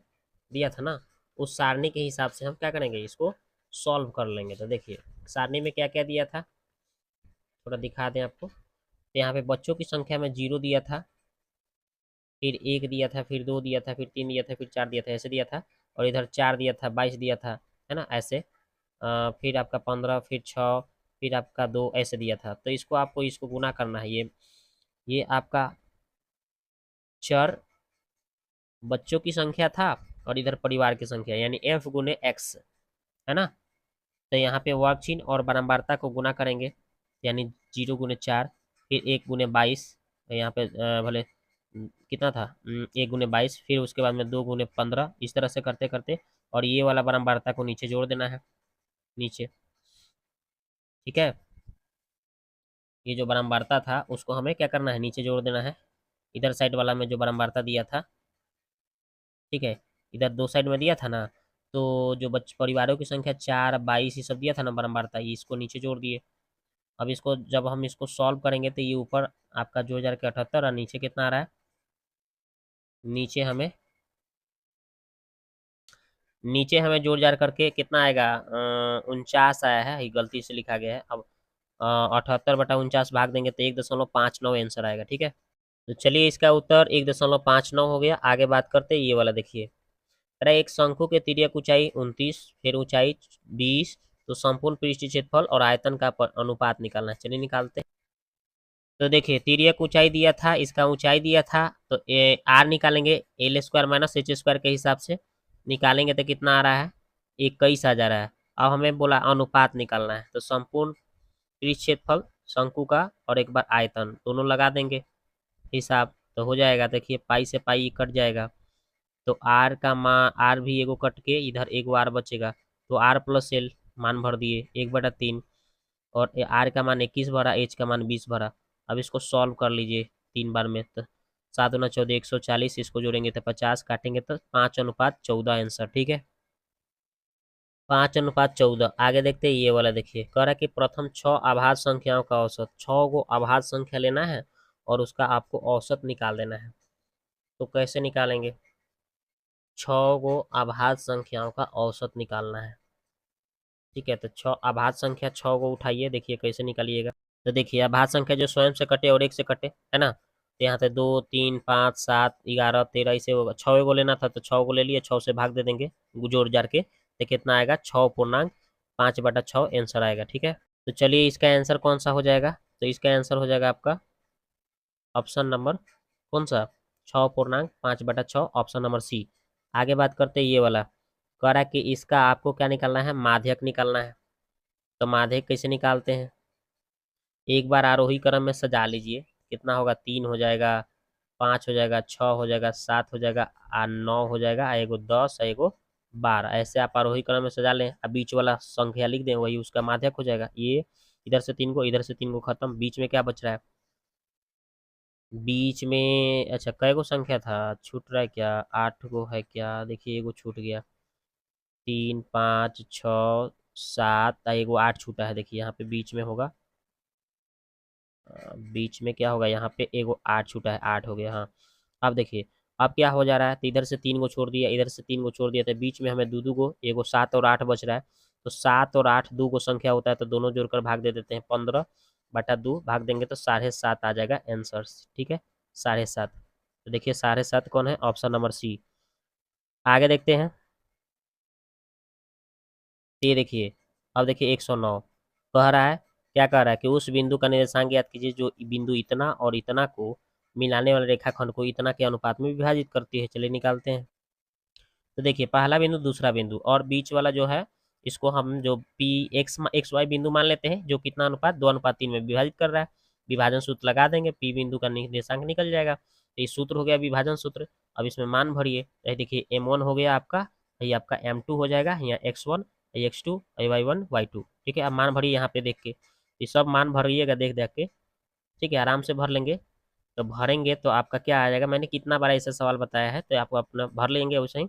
दिया था ना, उस सारणी के हिसाब से हम क्या करेंगे, इसको सॉल्व कर लेंगे। तो देखिए सारणी में क्या क्या दिया था, थोड़ा दिखा दें आपको। तो यहाँ पे बच्चों की संख्या में 0 दिया था, फिर 1 दिया था, फिर 2 दिया था, फिर 3 दिया था, फिर 4 दिया था, ऐसे दिया था। और इधर 4 दिया था, 22 दिया था, है ना, ऐसे। फिर आपका 15, फिर 6, फिर आपका 2, ऐसे दिया था। तो इसको आपको इसको गुना करना है। ये आपका चर बच्चों की संख्या था और इधर परिवार की संख्या, यानी f गुने x, है ना। तो यहाँ पे वर्ग चिन्ह और बारंबारता को गुना करेंगे, यानी 0 गुने 4, फिर 1 गुने 22। यहाँ पे भले कितना था, 1 गुने 22, फिर उसके बाद में 2 गुने 15, इस तरह से करते करते, और ये वाला बारंबारता को नीचे जोड़ देना है, नीचे। ठीक है, ये जो बारंबारता था उसको हमें क्या करना है, नीचे जोड़ देना है, इधर साइड वाला में जो बारंबारता दिया था। ठीक है, इधर दो साइड में दिया था ना, तो जो बच्चे परिवारों की संख्या 4, 22 ये सब दिया था ना बारंबारता, ये इसको नीचे जोड़ दिए। अब इसको जब हम इसको सॉल्व करेंगे तो ये ऊपर आपका 2078 और नीचे कितना आ रहा है, नीचे हमें जोड़ जाड़ करके कितना आएगा, 49 आया है, ये गलती से लिखा गया है। अब 78/49 भाग देंगे तो 1.59 आंसर आएगा। ठीक है, तो चलिए इसका उत्तर 1.59 हो गया। आगे बात करते हैं, ये वाला देखिए, अरे एक शंकु के तिर्यक ऊंचाई 29, फिर ऊंचाई 20, तो संपूर्ण पृष्ठीय क्षेत्रफल और आयतन का अनुपात निकालना है। चलिए निकालते हैं। तो देखिए तिर्यक ऊंचाई दिया था, इसका ऊंचाई दिया था, तो आर निकालेंगे, L² माइनस H² के हिसाब से निकालेंगे तो कितना आ रहा है, 21 आ जा रहा है। अब हमें बोला अनुपात निकालना है, तो संपूर्ण पृष्ठ क्षेत्रफल शंकु का और एक बार आयतन दोनों लगा देंगे हिसाब, तो हो जाएगा। देखिए पाई से पाई कट जाएगा, तो आर का मान, आर भी एगो कट के इधर एगो आर बचेगा, तो आर प्लस एल मान भर दिए 1/3, और आर का मान 21 भरा, एच का मान 20 भरा। अब इसको सॉल्व कर लीजिए 3 बार में, तो 7×9 = 140, इसको जोड़ेंगे तो 50, काटेंगे तो 5:14 आंसर। ठीक है, 5:14। आगे देखते हैं, ये वाला देखिए, कह रहा है कि प्रथम 6 अभाज्य संख्याओं का औसत, 6 को अभाज्य संख्या लेना है और उसका आपको औसत निकाल देना है। तो कैसे निकालेंगे, 6 को अभाज्य संख्याओं का औसत निकालना है। ठीक है, तो 6 अभाज्य संख्या 6 को उठाइए, देखिए कैसे निकालिएगा। तो देखिए अभाज्य संख्या जो स्वयं से कटे और एक से कटे, है ना, तो यहाँ से 2, 3, 5, 7, 11, 13 ऐसे होगा। 6 को लेना था तो 6 को ले लिए, 6 से भाग दे देंगे जोड़ जार के, तो कितना आएगा 6.5/6 आंसर आएगा। ठीक है, तो चलिए इसका आंसर कौन सा हो जाएगा, तो इसका आंसर हो जाएगा आपका ऑप्शन नंबर कौन सा, 6.5/6, ऑप्शन नंबर सी। आगे बात करते हैं, ये वाला कह रहा है कि इसका आपको क्या निकालना है, माध्यक निकालना है। तो माध्यक कैसे निकालते हैं, एक बार आरोही क्रम में सजा लीजिए, कितना होगा, 3 हो जाएगा, 5 हो जाएगा, 6 हो जाएगा, 7 हो जाएगा, 9 हो जाएगा, एगो 10, एगो 12, ऐसे आप आरोही क्रम में सजा लें। अब बीच वाला संख्या लिख दें, वही उसका माध्यक हो जाएगा। ये इधर से 3 को, इधर से 3 को खत्म, बीच में क्या बच रहा है, बीच में अच्छा कई गो संख्या था, छूट रहा है क्या, 8 गो है क्या, देखिए एगो छूट गया, 3, 5, 6, 7, एगो 8 छूटा है, देखिए यहाँ पे बीच में होगा, बीच में क्या होगा, यहाँ पे एगो 8 छूटा है, 8 हो गया, हाँ। अब देखिए अब क्या हो जा रहा है, तो इधर से 3 को छोड़ दिया, इधर से 3 को छोड़ दिया, तो बीच में हमें दो दो गो, एगो 7 और 8 बच रहा है। तो 7 और 8 दो गो संख्या होता है, तो दोनों जोड़कर भाग दे देते हैं, 15/2 भाग देंगे तो 7.5 आ जाएगा आंसर। ठीक है, 7.5। तो देखिए 7.5 कौन है, ऑप्शन नंबर सी। आगे देखते हैं, ये देखिए, अब देखिए 109 कह रहा है, क्या कह रहा है कि उस बिंदु का निर्देशांक ज्ञात कीजिए जो बिंदु इतना और इतना को मिलाने वाले रेखाखंड को इतना के अनुपात में विभाजित करती है। चलिए निकालते हैं। तो देखिए पहला बिंदु, दूसरा बिंदु और बीच वाला जो है इसको हम जो पी एक्स वाई बिंदु मान लेते हैं, जो कितना अनुपात 2:3 में विभाजित कर रहा है। विभाजन सूत्र लगा देंगे, पी बिंदु का निर्देशांक निकल जाएगा। तो ये सूत्र हो गया विभाजन सूत्र। अब इसमें मान भरिए। तो देखिए m1 हो गया आपका, ये आपका m2 हो जाएगा, यहाँ x1, x2, y1, y2। ठीक है, अब मान भरिए यहाँ पे देख के, ये सब मान भरिएगा देख देख के। ठीक है, आराम से भर लेंगे। तो भरेंगे तो आपका क्या आ जाएगा, मैंने कितना बार ऐसा सवाल बताया है, तो आपको अपना भर लेंगे वैसे ही।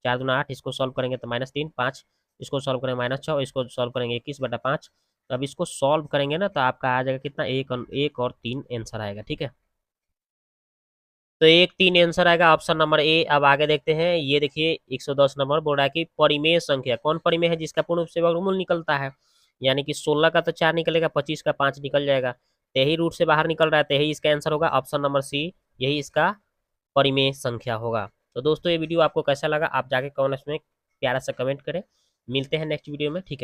4 दूना 8, इसको सॉल्व करेंगे तो -3, 5, इसको सॉल्व करेंगे -6, इसको सॉल्व करेंगे 21/5। तो अब इसको सॉल्व करेंगे ना तो आपका आ जाएगा कितना, 1 और 3 आंसर आएगा। ठीक है, तो 1, 3 आंसर आएगा ऑप्शन नंबर ए। अब आगे देखते हैं, ये देखिए 110 नंबर बोल रहा है कि परिमेय संख्या, कौन परिमेय है जिसका पूर्ण रूप से वर्गमूल निकलता है। यानी कि 16 का तो 4 निकलेगा, 25 का 5 निकल जाएगा। यही रूट से बाहर निकल रहा है, तो यही इसका आंसर होगा ऑप्शन नंबर सी, यही इसका परिमेय संख्या होगा। तो दोस्तों ये वीडियो आपको कैसा लगा, आप जाके कमेंट्स में प्यारा सा कमेंट करें। मिलते हैं नेक्स्ट वीडियो में। ठीक है।